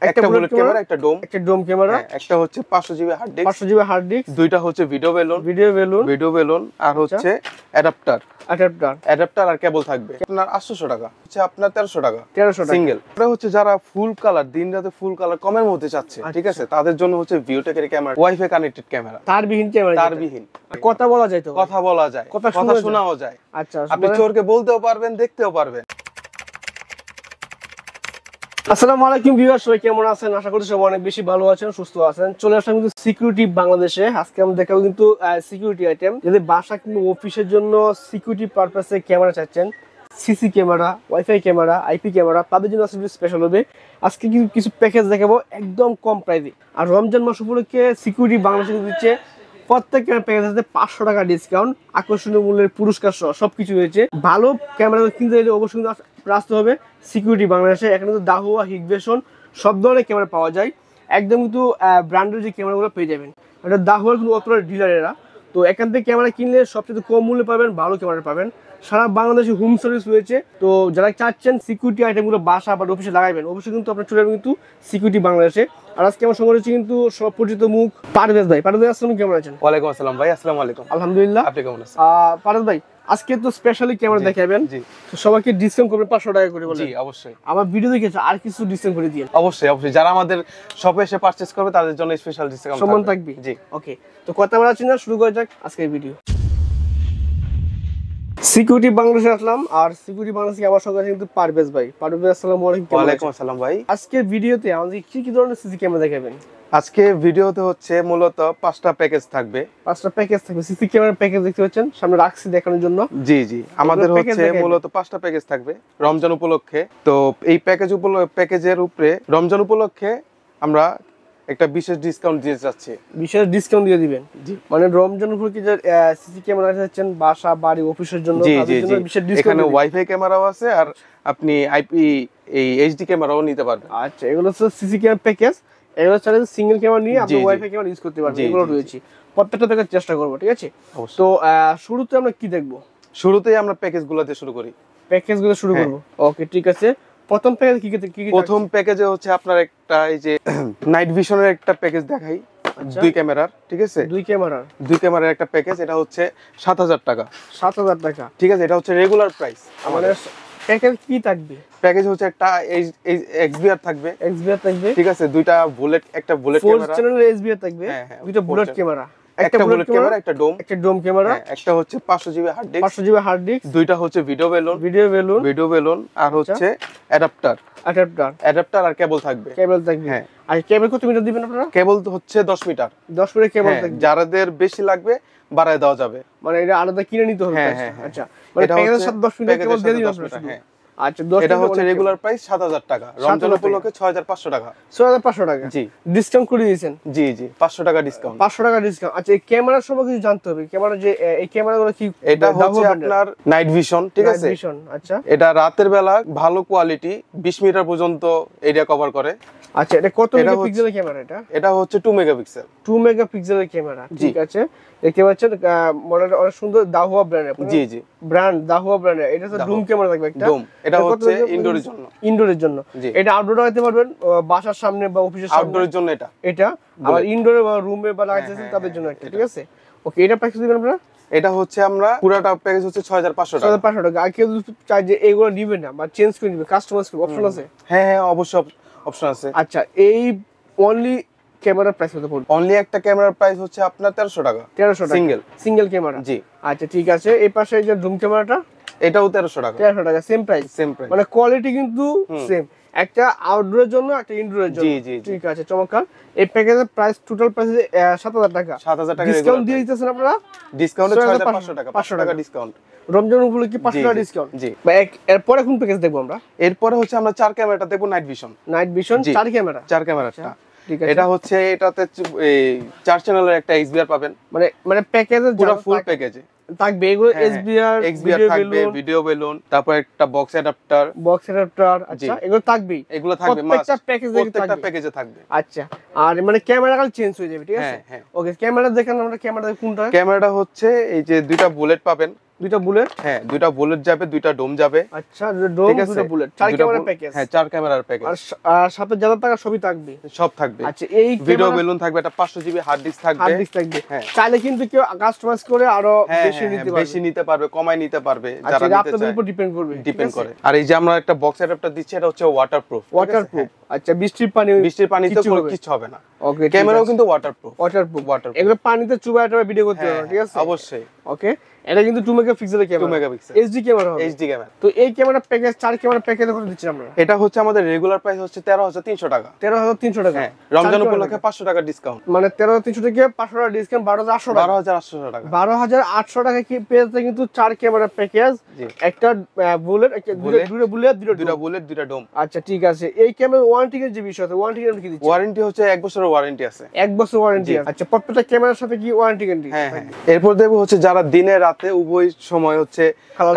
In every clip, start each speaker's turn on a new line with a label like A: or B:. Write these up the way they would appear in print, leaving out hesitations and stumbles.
A: একটা bullet camera, একটা dome camera,
B: একটা হহচ্ছে 500 GB hard disk,
A: 500 GB hard disk,
B: দুইটা হচ্ছে ভিডিও বেলুন, আর হচ্ছে অ্যাডাপ্টার আর কেবল থাকবে। আপনার 800 টাকা, হচ্ছে আপনার 1300 টাকা সিঙ্গেল। এটা হচ্ছে যারা ফুল কালার, দিন রাতে ফুল কালার কমের মধ্যে চাচ্ছে, ঠিক আছে, তাদের জন্য হচ্ছে ভিওটেকের ক্যামেরা, ওয়াইফাই কানেক্টেড ক্যামেরা,
A: তারবিহীন ক্যামেরা,
B: তারবিহীন।
A: কথা বলা যায়, তো
B: কথা বলা যায়, কথা শোনাও যায়।
A: আচ্ছা,
B: আপনি চোরকে বলতেও পারবেন, দেখতেও পারবেন।
A: আসসালামু আলাইকুম ভিউয়ার, সবাই কেমন আছেন? আশা করি সবাই অনেক বেশি ভালো আছেন, সুস্থ আছেন। চলে আসলাম কিন্তু সিকিউরিটি বাংলাদেশে। আজকে আমরা দেখাবো কিন্তু সিকিউরিটি আইটেম। যদি বাসা কিন্তু অফিসের জন্য সিকিউরিটি পারপাসে ক্যামেরা চাচ্ছেন, CC camera, wifi camera, IP camera, তাদের জন্য আসলে স্পেশাল হবে। আজকে কিন্তু কিছু প্যাকেজ দেখাবো একদম কম প্রাইসে। আর রমজান মাস উপলক্ষে সিকিউরিটি বাংলাদেশে দিচ্ছে প্রত্যেক প্যাকেজ আছে 500 টাকা ডিসকাউন্ট, আকর্ষণীয় মূল্যের পুরস্কার সহ সবকিছু রয়েছে। ভালো ক্যামেরা কিনতে হলে অবশ্যই কিন্তু আসতে হবে সিকিউরিটি বাংলাদেশে। এখানে কিন্তু দাহুয়া, হিগবেশন সব ধরনের ক্যামেরা পাওয়া যায়। একদম কিন্তু ব্র্যান্ডের যে ক্যামেরাগুলো পেয়ে যাবেন। এটা দাহুয়ার কিন্তু অতটা ডিলারেরা, তো এখান থেকে ক্যামেরা কিনলে সবচেয়ে কম মূল্যে পাবেন, ভালো ক্যামেরা পাবেন। সারা বাংলাদেশে হোম সার্ভিস রয়েছে। তো যারা চাচ্ছেন সিকিউরিটি আইটেমগুলো বাসা বা অফিসে লাগাবেন, অবশ্যই কিন্তু আপনার চলে যাবেন কিন্তু সিকিউরিটি বাংলাদেশে। আর আজকে আমার সঙ্গে রয়েছে কিন্তু সব পরিচিত মুখ পারভেজ ভাই। পারভেজ ভাই, আসসালামু, কেমন আছেন?
B: ওয়ালাইকুম আসসালাম ভাই, আসসালামু আলাইকুম।
A: আলহামদুলিল্লাহ,
B: আপনি কেমন আছেন?
A: পারভেজ ভাই, আজকে তো স্পেশালি ক্যামেরা দেখাবেন, তো সবাইকে ডিসকাউন্ট করবেন 500 টাকা করে বলেন।
B: জি অবশ্যই।
A: আমার ভিডিও দেখেছে আর কিছু ডিসকাউন্ট করে দিন।
B: অবশ্যই, যারা আমাদের শপে এসে পারচেজ করবে তাদের জন্য স্পেশাল ডিসকাউন্ট
A: সম্মান থাকবে।
B: জি
A: ওকে, তো কথা বলাচ্ছি না, শুরু করা যাক আজকের ভিডিও। সিকিউরিটি বাংলাদেশে আসলাম, আর সিকিউরিটি বাংলাদেশে আমার সঙ্গে আছে কিন্তু পারভেজ ভাই। পারভেজ ভাই, আসসালামু আলাইকুম।
B: ওয়ালাইকুম আসসালাম ভাই।
A: আজকের ভিডিওতে আমাদের কি ধরনের সিসি ক্যামেরা দেখাবেন?
B: আজকে ভিডিওতে হচ্ছে মূলত 5টা প্যাকেজ থাকবে।
A: 5টা প্যাকেজ থাকবে, সিসি ক্যামেরা প্যাকেজ দেখতে পাচ্ছেন, সামনে রাখছি দেখানোর জন্য।
B: জি আমাদের হচ্ছে মূলত 5টা প্যাকেজ থাকবে রমজান উপলক্ষে। তো এই প্যাকেজের উপরে রমজান উপলক্ষে আমরা একটা বিশেষ ডিসকাউন্ট দিয়ে যাচ্ছি।
A: বিশেষ ডিসকাউন্ট দিয়ে দিবেন? জি, মানে রমজান উপলক্ষে যে সিসি ক্যামেরা চাচ্ছেন বাসা, বাড়ি, অফিসের জন্য, তাদের জন্য বিশেষ ডিসকাউন্ট।
B: এখানে ওয়াইফাই ক্যামেরাও আছে, আর আপনি আইপি এই এইচডি ক্যামেরাও নিতে পারবেন।
A: আচ্ছা, এগুলো হচ্ছে সিসি ক্যামেরা প্যাকেজ। এগুলো চাইলে সিঙ্গেল ক্যামেরা নিয়ে আপনি ওয়াইফাই ক্যামেরা ইউজ করতে পারবেন। এগুলো রয়েছে, প্রত্যেকটা দেখার চেষ্টা করব, ঠিক আছে? তো শুরুতে আমরা কি দেখব?
B: শুরুতেই আমরা প্যাকেজগুলো দিয়ে শুরু করি।
A: প্যাকেজগুলো শুরু করব, ওকে ঠিক আছে। প্রথম প্যাকেজ কি?
B: প্রথম প্যাকেজে হচ্ছে আপনার একটা এই যে নাইট ভিশনের একটা প্যাকেজ দেখাই, 2 ক্যামেরার, ঠিক আছে? 2 ক্যামেরার একটা প্যাকেজ, এটা হচ্ছে 7000 টাকা।
A: 7000 টাকা,
B: ঠিক আছে। এটা হচ্ছে রেগুলার প্রাইস।
A: আমাদের প্যাকেজ কি থাকবে?
B: প্যাকেজ হচ্ছে একটা এক্সবিআর থাকবে, ঠিক আছে, দুইটা বুলেট, একটা বুলেট ক্যামেরা,
A: 4 চ্যানেলের এক্সবিআর থাকবে, দুইটা বুলেট ক্যামেরা,
B: একটা বুলেট ক্যামেরা, একটা ডোম ক্যামেরা, একটা হচ্ছে 500 GB hard disk,
A: 500 GB hard disk,
B: দুইটা হচ্ছে ভিডিও বেলুন, আর হচ্ছে অ্যাডাপ্টার আর কেবল থাকবে।
A: হ্যাঁ। আর কেবল কত মিটার দিবেন আপনারা?
B: কেবল হচ্ছে 10 মিটার।
A: 10 মিটার কেবল থাকবে।
B: যাদের বেশি লাগবে বাড়ায় দেওয়া যাবে,
A: মানে এটা আলাদা কিনে নিতে হবে। আচ্ছা, মানে প্যাকেজের সাথে 10 মিটার কেবল দিয়ে দিন আপনারা। হ্যাঁ, আচ্ছা,
B: এটা হচ্ছে রেগুলার প্রাইস 7000 টাকা, রমজান উপলক্ষে 6500 টাকা।
A: 6500 টাকা, জি, ডিসকাউন্ট করে দিয়েছেন।
B: জি 500 টাকা ডিসকাউন্ট।
A: 500 টাকা ডিসকাউন্ট। আচ্ছা, এই ক্যামেরার সব কিছু জানতে হবে। ক্যামেরা যে এই ক্যামেরাগুলো কি?
B: এটা হচ্ছে আপনার নাইট ভিশন, ঠিক আছে?
A: আচ্ছা,
B: এটা রাতের বেলা ভালো কোয়ালিটি, 20 মিটার পর্যন্ত এরিয়া কভার করে।
A: আচ্ছা, এটা কত মেগাপিক্সেলের ক্যামেরা? এটা
B: হচ্ছে 2 মেগাপিক্সেল।
A: 2 মেগাপিক্সেলের ক্যামেরা, ঠিক আছে। দেখতে পাচ্ছেন মডেলটা অনেক সুন্দর, দাহুয়া ব্র্যান্ডের।
B: জি
A: ব্র্যান্ড দাহুয়া ব্র্যান্ডের। এটা হচ্ছে ডুম ক্যামেরা থাকবে একটা।
B: এটা হচ্ছে ইনডোরের জন্য। এটা
A: আউটডোরে রাখতে পারবেন, বাসার সামনে বা অফিসের সামনে।
B: আউটডোরের জন্য এটা
A: আবার ইনডোরে বা রুমে বা লাগাইতেছেন তাদের জন্য একটা, ঠিক আছে? ওকে, এটা প্যাকেজ দিবেন আপনারা?
B: এটা হচ্ছে আমরা পুরোটা প্যাকেজ হচ্ছে 6500 টাকা।
A: 6500 টাকা। আর কেউ চাই যে এইগুলো নিবে না বা চেঞ্জ করে নিবে, কাস্টমাইজ করবে, অপশন আছে?
B: হ্যাঁ, অবশ্যই অপশন আছে।
A: আচ্ছা, এই অনলি ক্যামেরার প্রাইস কত পড়বে?
B: অনলি একটা ক্যামেরার প্রাইস হচ্ছে আপনার 1300 টাকা।
A: 1300 টাকা সিঙ্গেল ক্যামেরা? জি। আচ্ছা, ঠিক আছে। এই পাশে এই যে ডুম ক্যামেরাটা,
B: এটাও 1300 টাকা।
A: 1300 টাকা, সেম প্রাইস। মানে কোয়ালিটি কিন্তু সেম, একটা আউটডোরের জন্য, একটা ইনডোরের জন্য। জি, ঠিক আছে, চমৎকার। এই প্যাকেজের প্রাইস, টোটাল প্রাইস 7000 টাকা।
B: 7000 টাকা
A: ডিসকাউন্ট দিয়ে দিতেছেন আপনারা?
B: ডিসকাউন্টে 6500 টাকা, 500 টাকা ডিসকাউন্ট।
A: রমজান উপলক্ষে 500 টাকা ডিসকাউন্ট। জি। এরপর কোন প্যাকেজ দেখবো আমরা?
B: এরপরে হচ্ছে আমরা 4 ক্যামেরাটা দেখবো, নাইট ভিশন 4 ক্যামেরাটা। এটা হচ্ছে এটাতে 4 চ্যানেলের একটা এক্সবিআর পাবেন।
A: মানে প্যাকেজের
B: পুরো ফুল প্যাকেজে
A: থাকবে এগুলো, এক্সবিআর
B: থাকবে, ভিডিও বেলুন, তারপর একটা বক্স অ্যাডাপ্টার।
A: আচ্ছা, এগুলো থাকবে
B: প্রত্যেকটা প্যাকেজে থাকবে।
A: আচ্ছা, আর মানে ক্যামেরা কাল চেঞ্জ হয়ে যাবে, ঠিক আছে? ওকে, ক্যামেরা দেখেন আমরা। ক্যামেরাটা কোনটা?
B: ক্যামেরাটা হচ্ছে এই যে দুইটা বুলেট পাবেন,
A: দুইটা বুলেট,
B: হ্যাঁ দুইটা বুলেট যাবে, দুইটা ডোম যাবে।
A: আচ্ছা ডোম, দুইটা বুলেট, 4 ক্যামেরা প্যাকেজ।
B: হ্যাঁ 4 ক্যামেরার প্যাকেজ।
A: আর সাথে যা টাকা সবই থাকবে,
B: সব থাকবে।
A: আচ্ছা এই
B: ভিডিও বেলুন থাকবে, একটা 500 জিবি হার্ড ডিস্ক থাকবে।
A: হার্ড ডিস্ক থাকবে, চাইলে কিন্তু কেউ কাস্টমাইজ করে আরো বেশি
B: নিতে পারবে, কমাই নিতে পারবে, যারা
A: নিতে চায়
B: আপনাদের উপর
A: ডিপেন্ড করবে,
B: ডিপেন্ড করে। আর এই যে আমরা একটা বক্স অ্যাডাপ্টার দিচ্ছি, এটা হচ্ছে ওয়াটারপ্রুফ।
A: আচ্ছা বৃষ্টির পানিতে কোনো কিছু হবে না। ওকে,
B: ক্যামেরাও কিন্তু ওয়াটারপ্রুফ।
A: এগুলো পানিতে চুবায় এটা ভিডিও করতে হবে, ঠিক আছে
B: অবশ্যই।
A: ওকে, এটা কিন্তু 2 মেগাপিক্সেলের ক্যামেরা,
B: 2 মেগাপিক্সেল
A: এইচডি ক্যামেরা হবে,
B: এইচডি ক্যামেরা।
A: তো এই ক্যামেরা প্যাকেজ 4 ক্যামেরা প্যাকেজ কত দিচ্ছেন আমরা?
B: এটা হচ্ছে আমাদের রেগুলার প্রাইস হচ্ছে 13300 টাকা।
A: 13300 টাকা,
B: হ্যাঁ রমজান উপলক্ষে 500 টাকা ডিসকাউন্ট,
A: মানে 13300 থেকে 500 টাকা ডিসকাউন্ট, 12800 টাকা।
B: 12800 টাকা,
A: 12800 টাকা কি পেয়েছে কিন্তু 4 ক্যামেরা প্যাকেজ, একটা বুলেট, দুটো বুলেট, দুটো
B: বুলেট, দুটো ডোম।
A: আচ্ছা ঠিক আছে, এই ক্যামেরা ওয়ারেন্টি এর যে বিষয় আছে, ওয়ারেন্টি কি দিচ্ছেন?
B: ওয়ারেন্টি হচ্ছে 1 বছরের ওয়ারেন্টি আছে।
A: 1 বছর ওয়ারেন্টি আছে। আচ্ছা প্রত্যেকটা ক্যামেরার সাথে কি ওয়ারেন্টি গ্যারান্টি?
B: হ্যাঁ হ্যাঁ। এরপর দেখো হচ্ছে যারা দিনে রাতে উভয় সময় হচ্ছে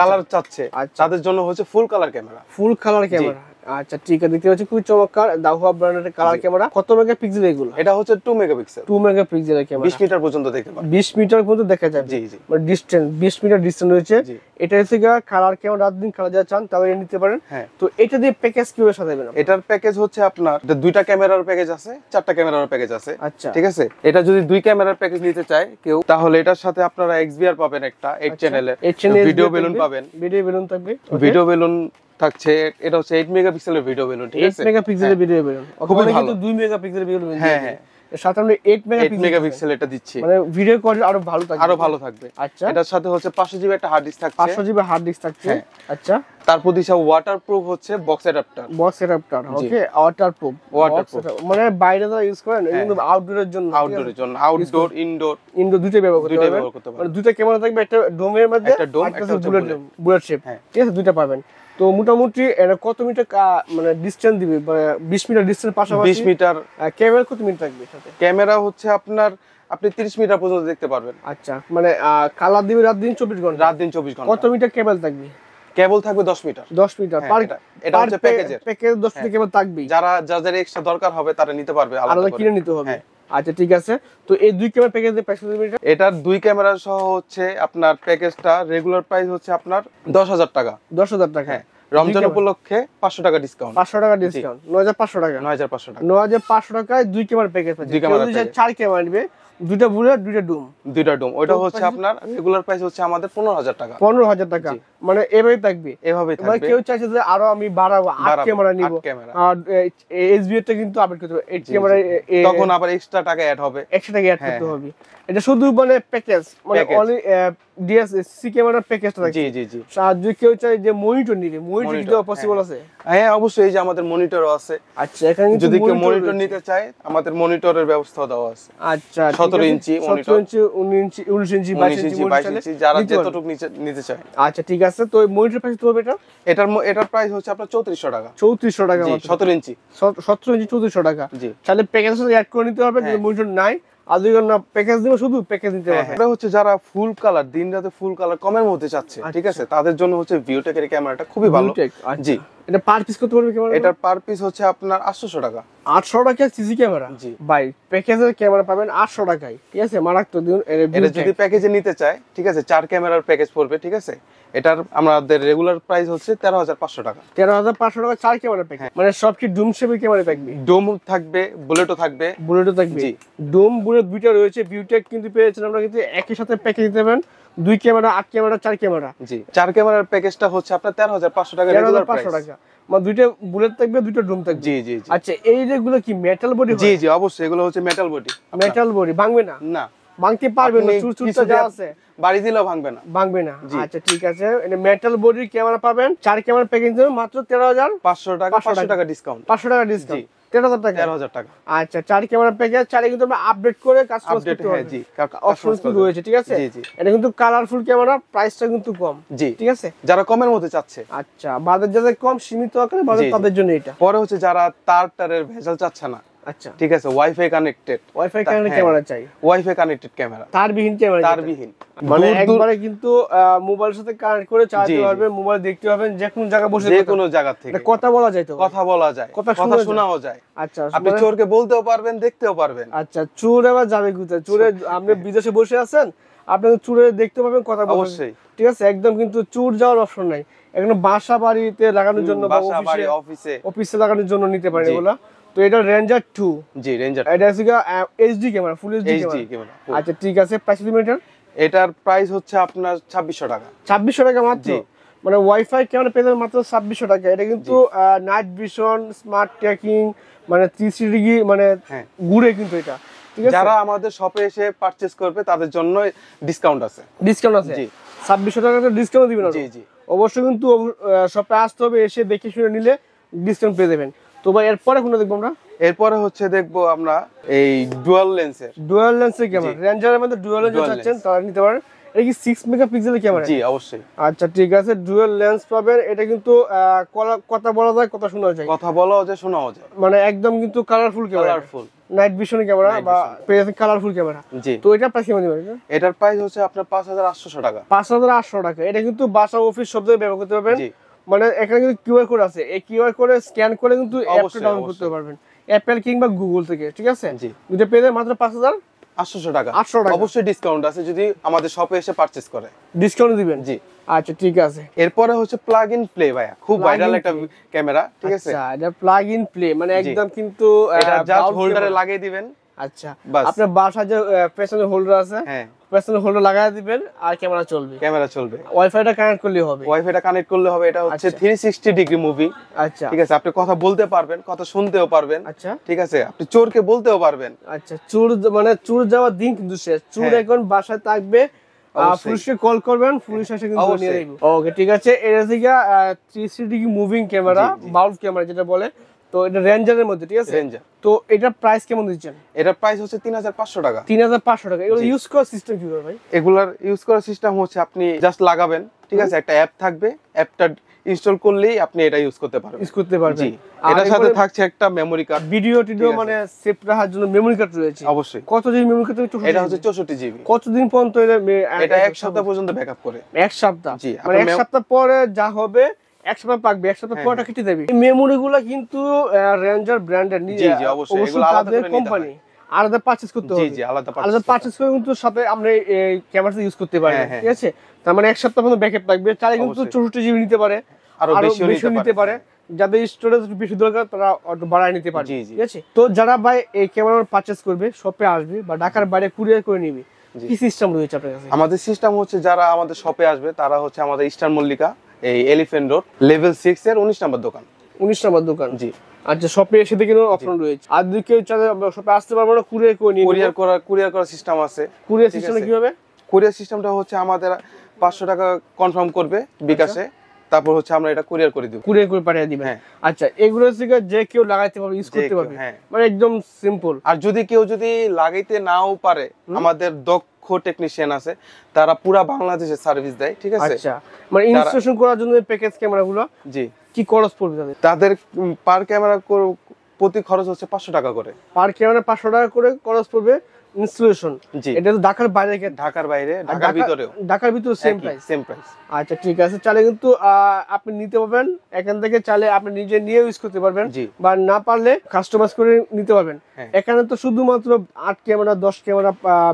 B: কালার চাচ্ছে, তাদের জন্য হচ্ছে full colour camera.
A: Full colour camera, আচ্ছা ঠিক আছে, দেখতে পাচ্ছি খুব চমৎকার দাহুয়া ব্র্যান্ডের কালার ক্যামেরা। কত মেগাপিক্সেল এগুলো?
B: এটা হচ্ছে 2 মেগাপিক্সেল।
A: 2 মেগাপিক্সেলের ক্যামেরা,
B: 20 মিটার পর্যন্ত দেখতে পাবেন।
A: 20 মিটার পর্যন্ত দেখা যাবে,
B: জি জি,
A: মানে ডিসটেন্স 20 মিটার ডিসটেন্স রয়েছে। এটা হচ্ছে কালার ক্যামেরা, রাত দিন কালার যা চান তাহলে নিতে পারেন।
B: হ্যাঁ,
A: তো এটা দিয়ে প্যাকেজ কিভাবে সাজাবেন?
B: এটার প্যাকেজ হচ্ছে আপনার দুইটা ক্যামেরার প্যাকেজ আছে, 4টা ক্যামেরার প্যাকেজ আছে।
A: আচ্ছা
B: ঠিক আছে, এটা যদি 2 ক্যামেরার প্যাকেজ নিতে চায় কেউ, তাহলে এটার সাথে আপনারা XBR পাবেন, একটা 8 চ্যানেলের ভিডিও বেলুন পাবেন,
A: ভিডিও বেলুন থাকবে,
B: ভিডিও বেলুন থাকছে। এটা হচ্ছে 8 মেগাপিক্সেলের ভিডিও বেলুন, ঠিক আছে,
A: 8 মেগাপিক্সেলের ভিডিও বেলুন, ওখানে কিন্তু 2 মেগাপিক্সেলের ভিডিও বেলুন।
B: হ্যাঁ হ্যাঁ,
A: সাথে আমরা 8
B: মেগাপিক্সেল এটা দিচ্ছি,
A: মানে ভিডিও কোয়ালিটি আরো ভালো থাকবে। আচ্ছা
B: এটার সাথে হচ্ছে 500 জিবি একটা হার্ড ডিস্ক থাকছে,
A: 500 জিবি হার্ড ডিস্ক থাকছে। আচ্ছা
B: তারপর দিশা ওয়াটারপ্রুফ হচ্ছে বক্স অ্যাডাপ্টার।
A: ওকে ওয়াটারপ্রুফ, মানে বাইরে তো ইউজ করেন, কিন্তু আউটডোরের জন্য,
B: আউটডোর ইনডোর
A: দুটোই ব্যবহার করতে পারবেন। মানে দুটো ক্যামেরা থাকবে, একটা ডোমের মধ্যে,
B: একটা ডোম, একটা
A: বুলেট শেপ, ঠিক আছে, দুটো পাবেন। তো মোটামুটি এটা কত মিটার মানে ডিসটেন্স দিবে? 20 মিটার ডিসটেন্স, পাশাপাশি
B: 20 মিটার।
A: ক্যামেরা কত মিটার থাকবে সাথে?
B: ক্যামেরা হচ্ছে আপনি 30 মিটার পর্যন্ত দেখতে পারবেন।
A: আচ্ছা, মানে কালার দিবে রাত দিন 24 ঘন্টা?
B: রাত দিন 24 ঘন্টা।
A: কত মিটার কেবল থাকবে?
B: কেবল থাকবে 10 মিটার।
A: 10 মিটার পার,
B: এটা হচ্ছে প্যাকেজের,
A: প্যাকেজ 10 মিটার কেবল থাকবে।
B: যাদের এক্সট্রা দরকার হবে তারা নিতে পারবে,
A: আলাদা কিনে নিতে হবে। আচ্ছা ঠিক আছে, তো এই 2 ক্যামেরা প্যাকেজের প্রাইস কত?
B: এটার 2 ক্যামেরা সহ হচ্ছে আপনার প্যাকেজটা রেগুলার প্রাইস হচ্ছে আপনার 10000 টাকা।
A: 10000 টাকা,
B: রমজান উপলক্ষে 500 টাকা ডিসকাউন্ট।
A: 500 টাকা ডিসকাউন্ট, 9500 টাকা।
B: 9500 টাকা,
A: 9500 টাকায় 2 ক্যামেরা প্যাকেজ পাচ্ছেন। যদি 4 ক্যামেরা নিবে, দুটো বুলেট, দুটো ডুম,
B: ওইটা হচ্ছে আপনার রেগুলার প্রাইস হচ্ছে আমাদের 15000 টাকা।
A: 15000 টাকা, মানে এভাবেই থাকবে।
B: মানে
A: কেউ চাইছে যে আরো আমি বাড়াবো, 8 ক্যামেরা নিব, আর এসবিআর টা কিন্তু আপডেট করতে হবে, 8 ক্যামেরা,
B: তখন আবার এক্সট্রা টাকা অ্যাড হবে,
A: করতে হবে। এটা শুধু মানে প্যাকেজ, মানে অনলি ডিএসসি ক্যামেরা প্যাকেজটা থাকছে।
B: জি জি জি।
A: আর যদি কেউ চায় যে মনিটর নিবে, মনিটর দিতে পসিবল আছে?
B: হ্যাঁ অবশ্যই, এই যে আমাদের মনিটরও আছে।
A: আচ্ছা, এখানে
B: যদি কেউ মনিটর নিতে চায়, আমাদের মনিটরের ব্যবস্থা দেওয়া আছে।
A: আচ্ছা
B: 17 ইঞ্চি মনিটর,
A: 17 ইঞ্চি, 19 ইঞ্চি, 22 ইঞ্চি,
B: যারা যতটুকু নিতে চায়।
A: আচ্ছা ঠিক আছে, তো মনিটর প্রাইস কত হবে এটা?
B: এটার প্রাইস হচ্ছে আপনার 3400 টাকা।
A: 3400 টাকা মাত্র।
B: 17 ইঞ্চি,
A: 17 ইঞ্চি 3400 টাকা।
B: জি,
A: তাহলে প্যাকেজের সাথে অ্যাড করে নিতে হবে। যদি মনিটর নাই, আর যদি না প্যাকেজ দিব, শুধু প্যাকেজ নিতে হবে।
B: এটা হচ্ছে যারা ফুল কালার, দিন রাতে ফুল কালার কমের মধ্যে চাচ্ছে, ঠিক আছে, তাদের জন্য হচ্ছে ভিউটেকের ক্যামেরাটা খুবই ভালো। জি,
A: এটা পার পিস কত পড়বে ক্যামেরা?
B: এটার পার পিস হচ্ছে আপনার 800 টাকা।
A: 800 টাকা সিসি ক্যামেরা?
B: জি
A: ভাই, প্যাকেজের ক্যামেরা পাবেন 800 টাকায়, ঠিক আছে, মারাত্মক দিন।
B: এটা যদি প্যাকেজে নিতে চায়, ঠিক আছে, 4 ক্যামেরার প্যাকেজ পড়বে, ঠিক আছে। এটার আমাদের রেগুলার প্রাইস হচ্ছে 13500 টাকা।
A: 13500 টাকা 4 ক্যামেরা প্যাকেজ, মানে সব কি ডুম শেপের ক্যামেরা থাকবে?
B: ডোম থাকবে, বুলেটও থাকবে।
A: জি, ডোম বুলেট দুইটা রয়েছে। ভিউটেক কিন্তু পেয়েছেন আমরা, কিন্তু একই সাথে প্যাকেজ দিতে পারেন, 2 ক্যামেরা, 8 ক্যামেরা, 4 ক্যামেরা।
B: জি, 4 ক্যামেরার প্যাকেজটা হচ্ছে আপনার 13500 টাকা রেগুলার প্রাইস।
A: 13500 টাকা, মানে দুইটা বুলেট থাকবে, দুইটা ডোম থাকবে।
B: জি জি জি।
A: আচ্ছা, এই যেগুলো কি মেটাল বডি?
B: জি জি অবশ্যই, এগুলো হচ্ছে মেটাল বডি।
A: মেটাল বডি ভাঙবে না?
B: না,
A: ভাঙতে পারবে না, চুরচুরটা যা আছে
B: বাড়ি দিলেও ভাঙবে না,
A: ভাঙবে না। আচ্ছা ঠিক আছে, এটা মেটাল বডির ক্যামেরা পাবেন। 4 ক্যামেরা প্যাকেজ দেবেন মাত্র 13500 টাকা।
B: 500 টাকা ডিসকাউন্ট।
A: 500 টাকা ডিসকাউন্ট, 13000 টাকা।
B: 13000 টাকা।
A: আচ্ছা, 4 ক্যামেরা প্যাকেজ চাইলে কিন্তু আমরা আপডেট করে কাস্টমাইজ করতে পারবো।
B: জি,
A: অপশন রয়েছে, ঠিক আছে।
B: জি জি।
A: এটা কিন্তু কালারফুল ক্যামেরা, প্রাইসটা কিন্তু কম।
B: জি,
A: ঠিক আছে,
B: যারা কমের মধ্যে চাচ্ছে।
A: আচ্ছা, বাজার যাদের কম, সীমিত আকারে বাজার, তাদের জন্য এটা।
B: পরে হচ্ছে যারা তারের ভেজাল চাচ্ছে না,
A: আচ্ছা
B: ঠিক আছে, wifi connected,
A: wifi connected camera চাই,
B: ওয়াইফাই কানেক্টেড ক্যামেরা,
A: তারবিহীন ক্যামেরা,
B: তারবিহীন,
A: মানে একবারে কিন্তু মোবাইলের সাথে কানেক্ট করে চালাতে পারবেন, মোবাইল দেখতে পাবেন যে কোনো জায়গা বসে,
B: যে কোনো জায়গা থেকে।
A: কথা বলা যায়, তো
B: কথা বলা যায়, কথা শোনাও যায়।
A: আচ্ছা,
B: আপনি চোরকে বলতেও পারবেন, দেখতেও পারবেন।
A: আচ্ছা, চোর আবার যাবে কোথায়? চোরে আপনি বিদেশে বসে আছেন, আপনি চুরে দেখতে পাবেন, কথা বলবেন।
B: অবশ্যই,
A: ঠিক আছে, একদম কিন্তু চুর যাওয়ার অপশন নাই। এখানে বাসা বাড়িতে লাগানোর জন্য বা অফিসে লাগানোর জন্য নিতে পারেন এগুলা। তো এটা রেঞ্জার 2।
B: জি, রেঞ্জার।
A: এটা হচ্ছে HD camera, full HD camera. আচ্ছা ঠিক আছে, প্রাইস দিবেন এটা?
B: এটার প্রাইস হচ্ছে আপনার 2600 টাকা।
A: 2600 টাকা মাত্র? মানে ওয়াইফাই ক্যামেরা পেয়ে যাবেন মাত্র 2600 টাকা। এটা কিন্তু নাইট ভিশন, স্মার্ট ট্র্যাকিং, মানে 360 ডিগ্রি মানে ঘুরে কিন্তু এটা। ঠিক আছে,
B: যারা আমাদের শপে এসে পারচেজ করবে তাদের জন্য ডিসকাউন্ট আছে।
A: ডিসকাউন্ট আছে? জি, 2600 টাকা ডিসকাউন্ট দিবেন?
B: জি জি,
A: অবশ্যই কিন্তু শপে আসতে হবে, এসে দেখে শুনে নিলে ডিসকাউন্ট পেয়ে যাবেন। তো ভাই এরপরে কোনটা দেখবো আমরা?
B: এরপরে হচ্ছে দেখবো আমরা এই ডুয়াল লেন্সের
A: ক্যামেরা। রেঞ্জারের মধ্যে ডুয়াল লেন্স চাচ্ছেন তারা নিতে পারেন। এটা কি 6 মেগাপিক্সেলের ক্যামেরা?
B: জি অবশ্যই।
A: আচ্ছা ঠিক আছে, ডুয়াল লেন্স পাবেন। এটা কিন্তু কথা বলা যায়, কথা শোনা যায়,
B: কথা বলাও যায়, শোনাও যায়,
A: মানে একদম কিন্তু colourful camera, night vision camera বা কালারফুল ক্যামেরা।
B: জি।
A: তো এটা প্রাইস কেমন দিবেন?
B: এটার প্রাইস হচ্ছে আপনার 5800 টাকা।
A: 5800 টাকা। এটা কিন্তু বাসা অফিস সব জায়গায় ব্যবহার করতে পারবেন। মানে এখানে কিন্তু কিউআর কোড আছে, এই কিউআর কোডে স্ক্যান করে কিন্তু অ্যাপটা ডাউনলোড করতে পারবেন অ্যাপল কিংবা গুগল থেকে। ঠিক আছে, দুটো পেয়ে যাবেন মাত্র 5800 টাকা। 800 টাকা
B: অবশ্যই ডিসকাউন্ট আছে যদি আমাদের শপে এসে পারচেজ করে।
A: ডিসকাউন্ট দিবেন?
B: জি।
A: আচ্ছা ঠিক আছে।
B: এরপরে হচ্ছে প্লাগ ইন প্লে ভাইয়া, খুব ভাইরাল একটা ক্যামেরা। ঠিক আছে,
A: আচ্ছা, এটা প্লাগ ইন প্লে মানে একদম কিন্তু
B: এটা জাস্ট হোল্ডারে লাগিয়ে দিবেন।
A: আচ্ছা, আপনার বাসায় যে পেছনে হোল্ডার আছে, পেছনে হোল্ডার লাগায় দিবেন আর ক্যামেরা চলবে। ওয়াইফাইটা কানেক্ট করলে হবে। এটা হচ্ছে 360 ডিগ্রি মুভিং। আচ্ছা ঠিক আছে, আপনি কথা বলতে পারবেন, কথা শুনতেও পারবেন। আচ্ছা ঠিক আছে, আপনি চোরকে বলতেও পারবেন। আচ্ছা, চোর যাওয়ার দিন কিন্তু শেষ। চোর এখন বাসায় থাকবে, পুলিশকে কল করবেন, পুলিশ এসে কিন্তু নিয়ে যাবে। ওকে ঠিক আছে, এটা থেকে 360 degree moving camera, bulb camera যেটা বলে। তো এটা রেঞ্জারের মধ্যে। ঠিক আছে, রেঞ্জার। তো এটা প্রাইস কেমন দিচ্ছেন?
B: এটার প্রাইস হচ্ছে 3500 টাকা।
A: 3500 টাকা। এগুলো ইউজ করার সিস্টেম কি ভাই?
B: এগুলার ইউজ করার সিস্টেম হচ্ছে আপনি জাস্ট লাগাবেন। ঠিক আছে, একটা অ্যাপ থাকবে, অ্যাপটা ইনস্টল করলেই আপনি এটা ইউজ করতে পারবেন। জি, এটার সাথে থাকছে একটা মেমরি কার্ড,
A: ভিডিও মানে সেভ রাখার জন্য মেমরি কার্ড রয়েছে।
B: অবশ্যই।
A: কত জিবি মেমরি কার্ড?
B: এটা হচ্ছে 64 জিবি।
A: কতদিন পর্যন্ত
B: এটা 1 সপ্তাহ পর্যন্ত ব্যাকআপ করে।
A: 1 সপ্তাহ? জি, মানে 1 সপ্তাহ পরে যা হবে 1 সপ্তাহ পাকবে, 1 সপ্তাহ পরে কেটে দেবে। এই মেমরি গুলো কিন্তু রেঞ্জার ব্র্যান্ডের নিজে।
B: জি জি, অবশ্যই। এগুলো আলাদা
A: কোম্পানি আলাদা পারচেজ করতে হবে।
B: জি জি, আলাদা
A: পারচেজ করে কিন্তু সাথে আমরা এই ক্যামেরাটা ইউজ করতে পারবেন। ঠিক আছে, তার মানে 1 সপ্তাহ পর্যন্ত ব্যাকআপ থাকবে। চাইলে কিন্তু 64 জিবি নিতে পারে, আরো বেশি নিতে পারে। যাদের স্টোরেজ বেশি দরকার তারা একটু বাড়ায় নিতে পারে। ঠিক আছে, তো যারা ভাই এই ক্যামেরা পারচেজ করবে, শপে আসবে বা ঢাকার বাইরে কুরিয়ার করে নিবে, কি সিস্টেম রয়েছে আপনার কাছে?
B: আমাদের সিস্টেম হচ্ছে যারা আমাদের শপে আসবে তারা হচ্ছে আমাদের ইস্টার্ন মল্লিকা, এই এলিফ্যান্ট রোড লেভেল 6 এর 19 নম্বর দোকান।
A: 19 নম্বর দোকান? জি। আচ্ছা, শপে এসে দেখে নেওয়ার অপশন রয়েছে। আর যদি কেউ চায় শপে আসতে পারবে না, কুরিয়ার করে নিয়ে
B: কুরিয়ার করার সিস্টেম আছে।
A: কুরিয়ার সিস্টেমে কিভাবে?
B: কুরিয়ার সিস্টেমটা হচ্ছে আমাদের 500 টাকা কনফার্ম করবে বিকাশে, তারপর হচ্ছে আমরা এটা কুরিয়ার করে দিব,
A: কুরিয়ার করে পাঠিয়ে দিবেন। আচ্ছা, এগুলো থেকে যে কেউ লাগাইতে পারবে, ইউজ করতে পারবে, মানে একদম সিম্পল।
B: আর যদি কেউ লাগাইতে নাও পারে, আমাদের দক্ষ টেকনিশিয়ান আছে, তারা পুরো বাংলাদেশে সার্ভিস দেয়। ঠিক আছে,
A: আচ্ছা, মানে ইনস্টলেশন করার জন্য প্যাকেজ ক্যামেরাগুলো জি কি খরচ পড়বে
B: তাদের পার ক্যামেরা প্রতি খরচ হচ্ছে 500 টাকা করে।
A: পার ক্যামেরা 500 টাকা করে খরচ পড়বে ইনস্টলেশন। এটা তো ঢাকার বাইরে?
B: ঢাকার বাইরে, ঢাকার ভিতরেও।
A: ঢাকার ভিতরে সেম প্রাইস? আচ্ছা ঠিক আছে, চাইলে কিন্তু আপনি নিতে পারবেন এখান থেকে। চাইলে আপনি নিজে নিয়ে ইউজ করতে পারবেন, বা না পারলে কাস্টমাইজ করে নিতে পারবেন। এখানে তো শুধুমাত্র 8 ক্যামেরা, 10 ক্যামেরা,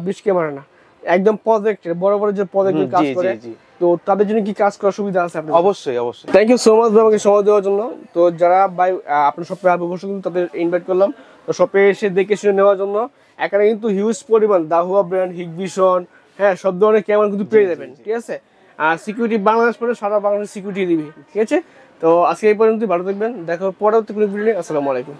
A: 20 ক্যামেরা না, একদম প্রজেক্টের বড় বড় যে প্রজেক্টের কাজ করে। তো তাদের জন্য কি কাজ করার সুবিধা আছে আপনাদের?
B: অবশ্যই অবশ্যই।
A: থ্যাংক ইউ সো মাচ আমাকে সময় দেওয়ার জন্য। তো যারা ভাই আপনার শপে আসবে অবশ্যই কিন্তু তাদের ইনভাইট করলাম তো শপে এসে দেখে শুনে নেওয়ার জন্য। এখানে কিন্তু হিউজ পরিমাণ দাহুয়া ব্র্যান্ড, হিগভিশন, সব ধরনের ক্যামেরা কিন্তু পেয়ে যাবেন। ঠিক আছে, আর সিকিউরিটি বাংলাদেশ পরে সারা বাংলাদেশ সিকিউরিটি দিবে। ঠিক আছে, তো আজকে এই পর্যন্ত, ভালো থাকবেন, দেখা পরবর্তী কোনো ভিডিও। আসসালামু আলাইকুম।